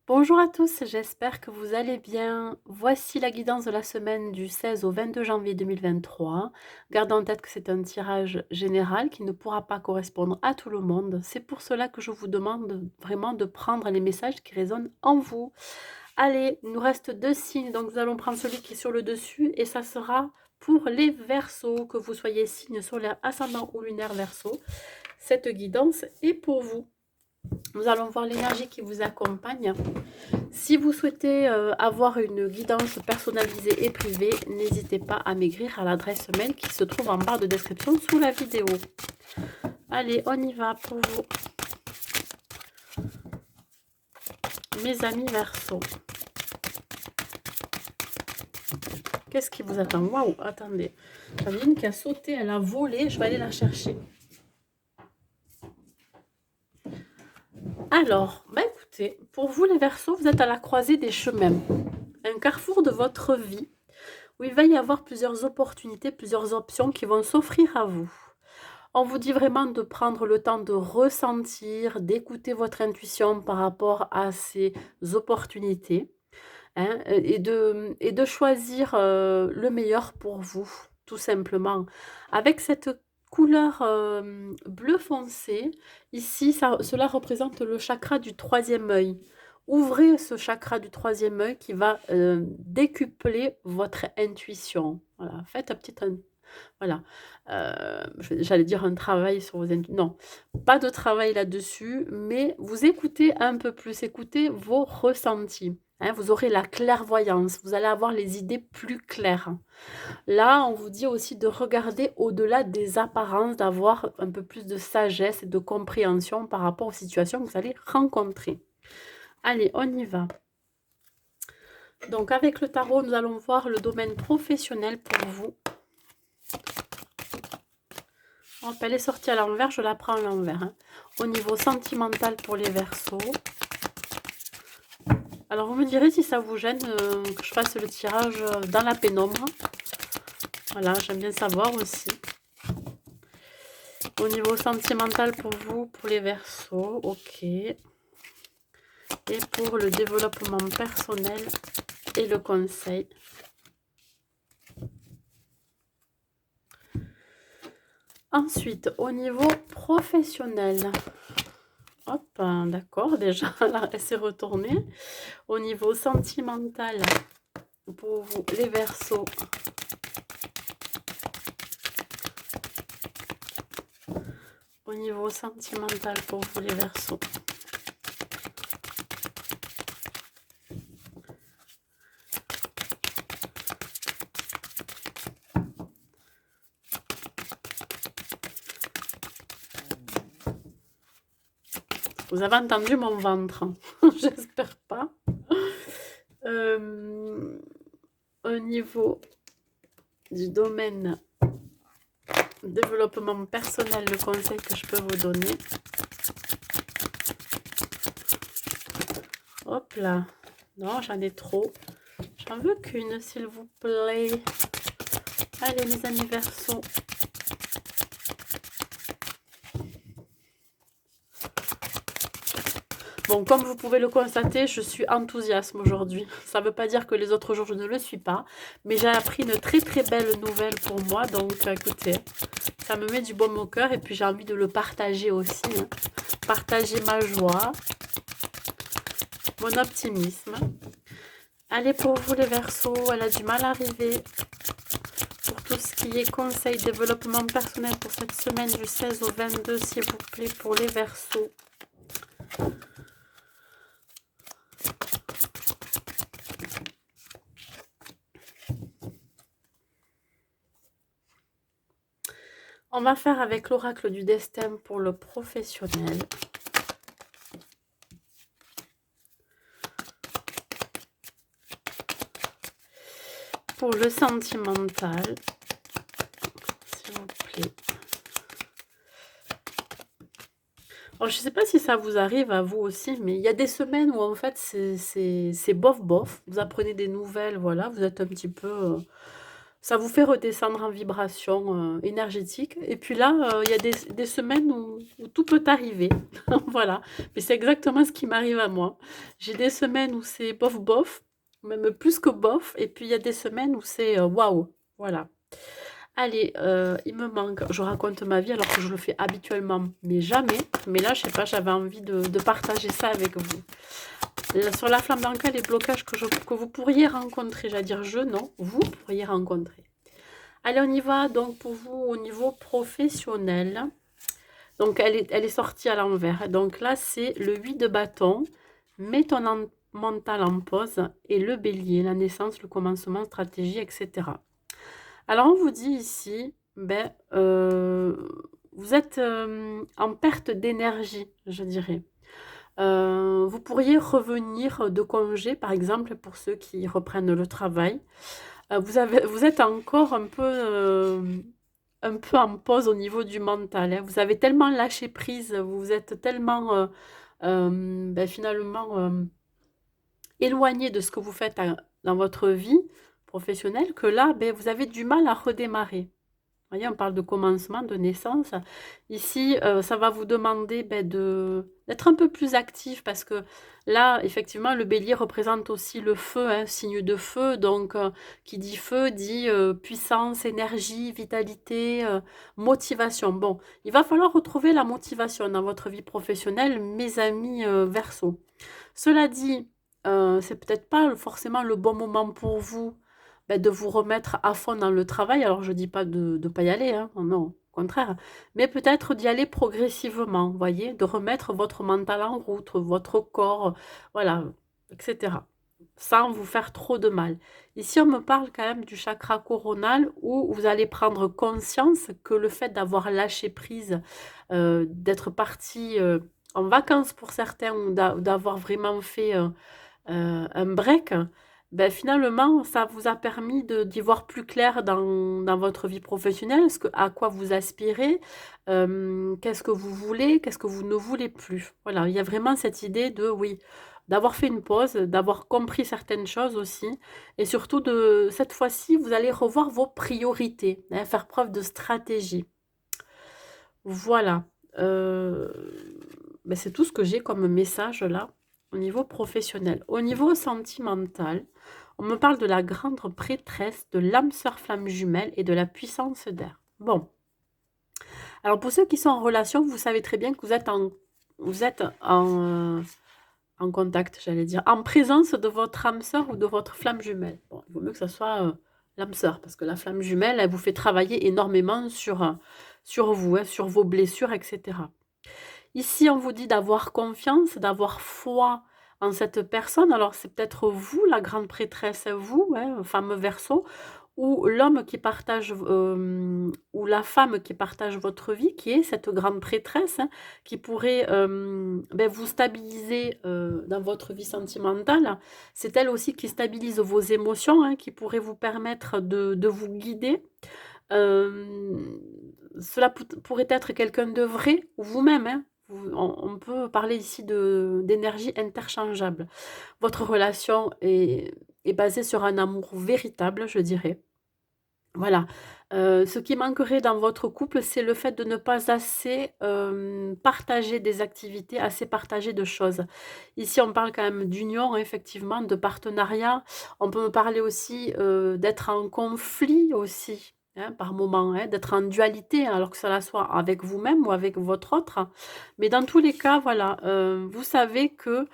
Bonjour à tous, j'espère que vous allez bien. Voici la guidance de la semaine du 16 au 22 janvier 2023. Gardez en tête que c'est un tirage général qui ne pourra pas correspondre à tout le monde. C'est pour cela que je vous demande vraiment de prendre les messages qui résonnent en vous. Allez, il nous reste deux signes, donc nous allons prendre celui qui est sur le dessus et ça sera pour les Verseaux, que vous soyez signe solaire, ascendant ou lunaire Verseau. Cette guidance est pour vous. Nous allons voir l'énergie qui vous accompagne. Si vous souhaitez avoir une guidance personnalisée et privée, n'hésitez pas à m'écrire à l'adresse mail qui se trouve en barre de description sous la vidéo. Allez, on y va pour vous. Mes amis Verseau. Qu'est-ce qui vous attend? Waouh, attendez. J'en ai une qui a sauté, elle a volé, je vais aller la chercher. Alors, bah écoutez, pour vous les Verseaux, vous êtes à la croisée des chemins. Un carrefour de votre vie où il va y avoir plusieurs opportunités, plusieurs options qui vont s'offrir à vous. On vous dit vraiment de prendre le temps de ressentir, d'écouter votre intuition par rapport à ces opportunités, hein, et de choisir le meilleur pour vous, tout simplement. Avec cette couleur bleu foncé, ici, cela représente le chakra du troisième œil. Ouvrez ce chakra du troisième œil qui va décupler votre intuition. Voilà, faites un petit voilà, j'allais dire un travail sur vos non, pas de travail là-dessus, mais vous écoutez un peu plus, écoutez vos ressentis, hein. Vous aurez la clairvoyance, vous allez avoir les idées plus claires. Là, on vous dit aussi de regarder au-delà des apparences, d'avoir un peu plus de sagesse et de compréhension par rapport aux situations que vous allez rencontrer. Allez, on y va. Donc avec le tarot, nous allons voir le domaine professionnel pour vous. Hop, elle est sortie à l'envers, je la prends à l'envers. Hein. Au niveau sentimental pour les Verseaux. Alors, vous me direz si ça vous gêne que je fasse le tirage dans la pénombre. Voilà, j'aime bien savoir aussi. Au niveau sentimental pour vous, pour les Verseaux, ok. Et pour le développement personnel et le conseil. Ensuite, au niveau professionnel. Hop, d'accord, déjà, là, elle s'est retournée. Au niveau sentimental, pour vous, les Verseaux. Au niveau sentimental, pour vous, les Verseaux. Vous avez entendu mon ventre? J'espère pas. Au niveau du domaine développement personnel, le conseil que je peux vous donner. Hop là. Non, j'en ai trop. J'en veux qu'une, s'il vous plaît. Allez, mes amis Verseaux. Bon, comme vous pouvez le constater, je suis enthousiaste aujourd'hui. Ça ne veut pas dire que les autres jours, je ne le suis pas. Mais j'ai appris une très très belle nouvelle pour moi. Donc, écoutez, ça me met du baume au cœur. Et puis, j'ai envie de le partager aussi. Hein. Partager ma joie, mon optimisme. Allez, pour vous les Verseaux, elle a du mal à arriver. Pour tout ce qui est conseil, développement personnel pour cette semaine du 16 au 22, s'il vous plaît, pour les Verseaux. On va faire avec l'oracle du destin pour le professionnel. Pour le sentimental, s'il vous plaît. Alors, je ne sais pas si ça vous arrive à vous aussi, mais il y a des semaines où en fait c'est bof bof. Vous apprenez des nouvelles, voilà, vous êtes un petit peu Ça vous fait redescendre en vibration, énergétique et puis là, il y a des semaines où tout peut arriver. Voilà, mais c'est exactement ce qui m'arrive à moi. J'ai des semaines où c'est bof bof, même plus que bof et puis il y a des semaines où c'est, waouh! Voilà. Allez, il me manque je raconte ma vie alors que je le fais habituellement, mais jamais. Mais là, je sais pas, j'avais envie de partager ça avec vous. Sur la flamme d'Anka, les blocages que vous pourriez rencontrer, j'allais dire je, non, vous pourriez rencontrer. Allez, on y va donc pour vous au niveau professionnel. Donc, elle est sortie à l'envers. Donc là, c'est le 8 de bâton. Mets ton mental en pause. Et le bélier, la naissance, le commencement, stratégie, etc. Alors, on vous dit ici, ben, vous êtes en perte d'énergie, je dirais. Vous pourriez revenir de congé, par exemple, pour ceux qui reprennent le travail. Vous êtes encore un peu en pause au niveau du mental, hein. Vous avez tellement lâché prise, vous êtes tellement, ben, finalement, éloigné de ce que vous faites dans votre vie professionnelle que là, ben, vous avez du mal à redémarrer. Voyez, on parle de commencement, de naissance. Ici, ça va vous demander ben, d'être un peu plus actif parce que là, effectivement, le bélier représente aussi le feu, hein, signe de feu. Donc, qui dit feu dit puissance, énergie, vitalité, motivation. Bon, il va falloir retrouver la motivation dans votre vie professionnelle, mes amis Verseau. Cela dit, c'est peut-être pas forcément le bon moment pour vous ben, de vous remettre à fond dans le travail. Alors, je dis pas de ne pas y aller, hein, non, au contraire. Mais peut-être d'y aller progressivement, vous voyez, de remettre votre mental en route, votre corps, voilà, etc. Sans vous faire trop de mal. Ici, on me parle quand même du chakra coronal où vous allez prendre conscience que le fait d'avoir lâché prise, d'être parti en vacances pour certains ou d'avoir vraiment fait un break, ben, finalement, ça vous a permis d'y voir plus clair dans votre vie professionnelle, à quoi vous aspirez, qu'est-ce que vous voulez, qu'est-ce que vous ne voulez plus. Voilà, il y a vraiment cette idée de, oui, d'avoir fait une pause, d'avoir compris certaines choses aussi, et surtout de cette fois-ci, vous allez revoir vos priorités, hein, faire preuve de stratégie. Voilà. Euh, ben, c'est tout ce que j'ai comme message là au niveau professionnel. Au niveau sentimental, on me parle de la grande prêtresse, de l'âme sœur flamme jumelle et de la puissance d'air. Bon, alors pour ceux qui sont en relation, vous savez très bien que vous êtes en contact, j'allais dire, en présence de votre âme sœur ou de votre flamme jumelle. Bon, il vaut mieux que ce soit l'âme sœur, parce que la flamme jumelle, elle vous fait travailler énormément sur vous, hein, sur vos blessures, etc. Ici, on vous dit d'avoir confiance, d'avoir foi en cette personne. Alors, c'est peut-être vous, la grande prêtresse, vous, hein, femme Verseau, ou l'homme qui partage, ou la femme qui partage votre vie, qui est cette grande prêtresse, hein, qui pourrait ben, vous stabiliser dans votre vie sentimentale. C'est elle aussi qui stabilise vos émotions, hein, qui pourrait vous permettre de vous guider. Euh, Cela pourrait être quelqu'un de vrai, ou vous-même, hein. On peut parler ici d'énergie interchangeable. Votre relation est basée sur un amour véritable, je dirais. Voilà. Ce qui manquerait dans votre couple, c'est le fait de ne pas assez partager des activités, assez partager de choses. Ici, on parle quand même d'union, hein, effectivement, de partenariat. On peut me parler aussi d'être en conflit aussi, hein, par moment, hein, d'être en dualité, alors que cela soit avec vous-même ou avec votre autre. Mais dans tous les cas, voilà, vous savez que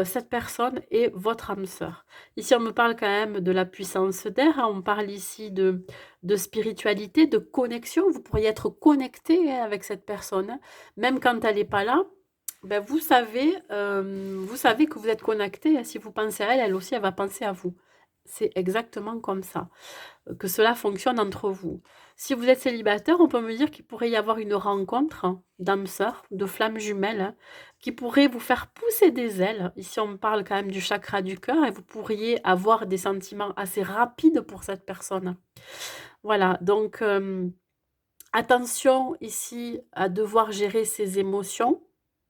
cette personne est votre âme sœur. Ici, on me parle quand même de la puissance d'air, hein. On parle ici de spiritualité, de connexion. Vous pourriez être connecté, hein, avec cette personne, hein. Même quand elle n'est pas là, ben vous savez que vous êtes connecté, hein. Si vous pensez à elle, elle aussi, elle va penser à vous. C'est exactement comme ça que cela fonctionne entre vous. Si vous êtes célibataire, on peut me dire qu'il pourrait y avoir une rencontre, hein, d'âmes sœurs, de flammes jumelles, hein, qui pourrait vous faire pousser des ailes. Ici, on parle quand même du chakra du cœur et vous pourriez avoir des sentiments assez rapides pour cette personne. Voilà, donc attention ici à devoir gérer ses émotions,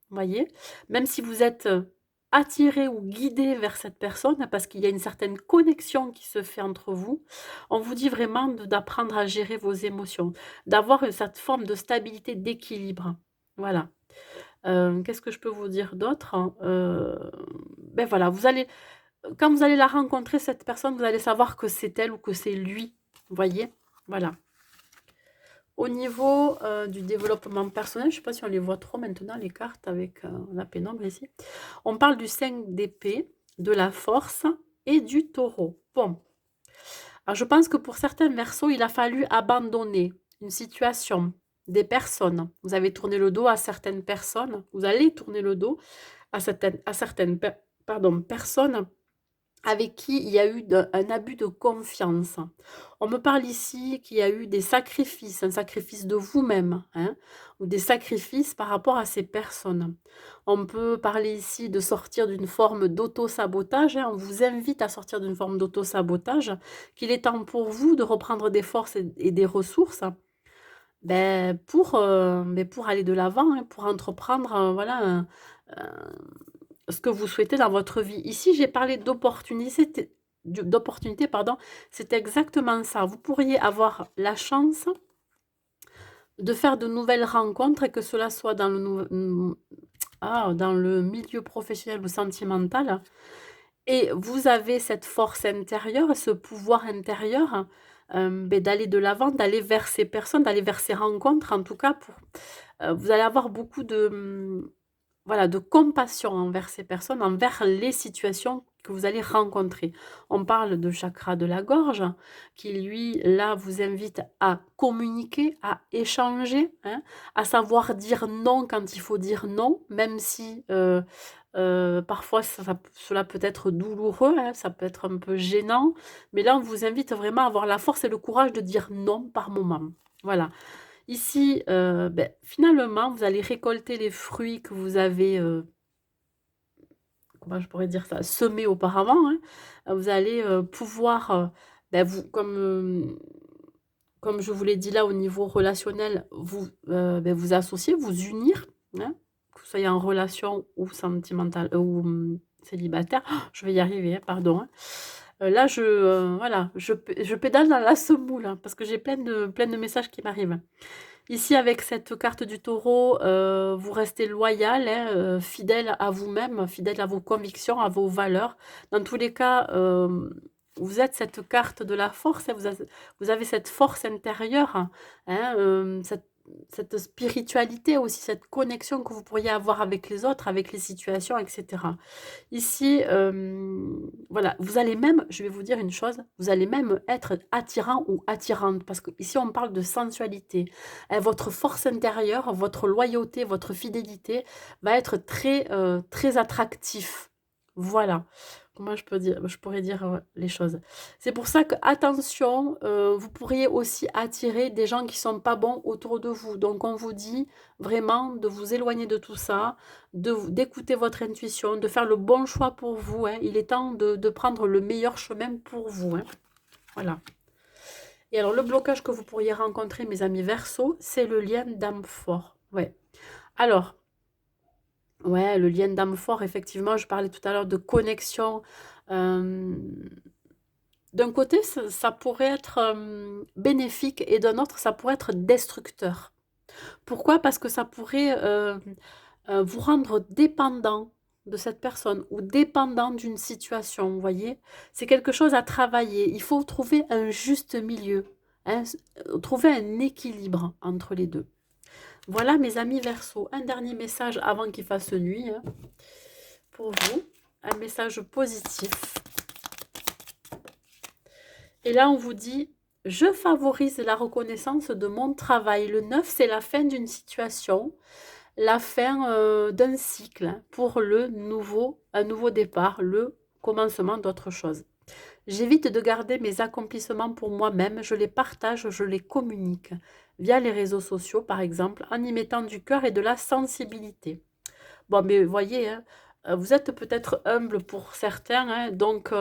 voyez, même si vous êtes attiré ou guidé vers cette personne parce qu'il y a une certaine connexion qui se fait entre vous. On vous dit vraiment d'apprendre à gérer vos émotions, d'avoir cette forme de stabilité, d'équilibre. Voilà. Qu'est-ce que je peux vous dire d'autre? Beh, voilà, quand vous allez la rencontrer, cette personne, vous allez savoir que c'est elle ou que c'est lui. Vous voyez? Voilà. Au niveau, du développement personnel, je ne sais pas si on les voit trop maintenant les cartes avec, la pénombre ici. On parle du 5 d'épée, de la force et du taureau. Bon, alors je pense que pour certains Verseaux, il a fallu abandonner une situation, des personnes. Vous avez tourné le dos à certaines personnes, vous allez tourner le dos à certaines personnes avec qui il y a eu un abus de confiance. On me parle ici qu'il y a eu des sacrifices, un sacrifice de vous-même, hein, ou des sacrifices par rapport à ces personnes. On peut parler ici de sortir d'une forme d'auto-sabotage, hein, on vous invite à sortir d'une forme d'auto-sabotage, qu'il est temps pour vous de reprendre des forces et des ressources pour aller de l'avant, hein, pour entreprendre voilà, ce que vous souhaitez dans votre vie. Ici, j'ai parlé d'opportunité, pardon, c'est exactement ça. Vous pourriez avoir la chance de faire de nouvelles rencontres et que cela soit dans le milieu professionnel ou sentimental. Et vous avez cette force intérieure, ce pouvoir intérieur d'aller de l'avant, d'aller vers ces personnes, d'aller vers ces rencontres, en tout cas, vous allez avoir beaucoup voilà, de compassion envers ces personnes, envers les situations que vous allez rencontrer. On parle de chakra de la gorge, qui lui, là, vous invite à communiquer, à échanger, hein, à savoir dire non quand il faut dire non, même si parfois cela peut être douloureux, hein, ça peut être un peu gênant, mais là, on vous invite vraiment à avoir la force et le courage de dire non par moment. Voilà. Ici, finalement, vous allez récolter les fruits que vous avez, comment je pourrais dire ça? Semés auparavant, hein. Vous allez, pouvoir, vous comme je vous l'ai dit là au niveau relationnel, vous associer, vous unir, hein, que vous soyez en relation ou sentimentale, ou célibataire. Je vais y arriver, hein, pardon, hein. Là, voilà, je pédale dans la semoule, hein, parce que j'ai plein de messages qui m'arrivent. Ici, avec cette carte du taureau, vous restez loyal, hein, fidèle à vous-même, fidèle à vos convictions, à vos valeurs. Dans tous les cas, vous êtes cette carte de la force, hein, vous avez cette force intérieure, hein, cette spiritualité aussi, cette connexion que vous pourriez avoir avec les autres, avec les situations, etc. Ici, voilà, vous allez même, je vais vous dire une chose, vous allez même être attirant ou attirante, parce qu'ici on parle de sensualité. Votre force intérieure, votre loyauté, votre fidélité va être très attractif. Voilà. Comment je pourrais dire les choses. C'est pour ça que, attention, vous pourriez aussi attirer des gens qui sont pas bons autour de vous. Donc on vous dit vraiment de vous éloigner de tout ça, d'écouter votre intuition, de faire le bon choix pour vous, hein. Il est temps de prendre le meilleur chemin pour vous, hein. Voilà. Et alors, le blocage que vous pourriez rencontrer, mes amis Verseau, c'est le lien d'âme fort. Ouais. Alors, ouais, le lien d'âme fort, effectivement, je parlais tout à l'heure de connexion. euh, D'un côté, ça pourrait être bénéfique et d'un autre, ça pourrait être destructeur. Pourquoi? Parce que ça pourrait vous rendre dépendant de cette personne ou dépendant d'une situation, vous voyez? C'est quelque chose à travailler. Il faut trouver un juste milieu, hein, trouver un équilibre entre les deux. Voilà, mes amis Verseau, un dernier message avant qu'il fasse nuit, hein, pour vous. Un message positif. Et là, on vous dit, je favorise la reconnaissance de mon travail. Le 9, c'est la fin d'une situation, la fin d'un cycle, hein, pour un nouveau départ, le commencement d'autre chose. J'évite de garder mes accomplissements pour moi-même, je les partage, je les communique via les réseaux sociaux, par exemple, en y mettant du cœur et de la sensibilité. Bon, mais voyez, hein, vous êtes peut-être humble pour certains, hein, donc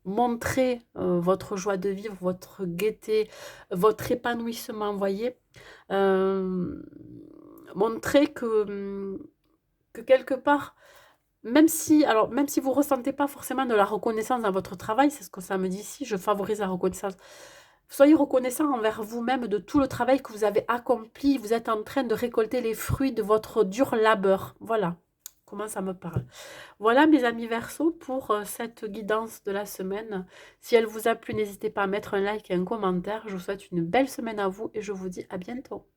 montrez votre joie de vivre, votre gaieté, votre épanouissement, voyez. Montrez que que quelque part, même si vous ressentez pas forcément de la reconnaissance dans votre travail, c'est ce que ça me dit ici, je favorise la reconnaissance. Soyez reconnaissant envers vous-même de tout le travail que vous avez accompli. Vous êtes en train de récolter les fruits de votre dur labeur. Voilà comment ça me parle. Voilà mes amis Verseau pour cette guidance de la semaine. Si elle vous a plu, n'hésitez pas à mettre un like et un commentaire. Je vous souhaite une belle semaine à vous et je vous dis à bientôt.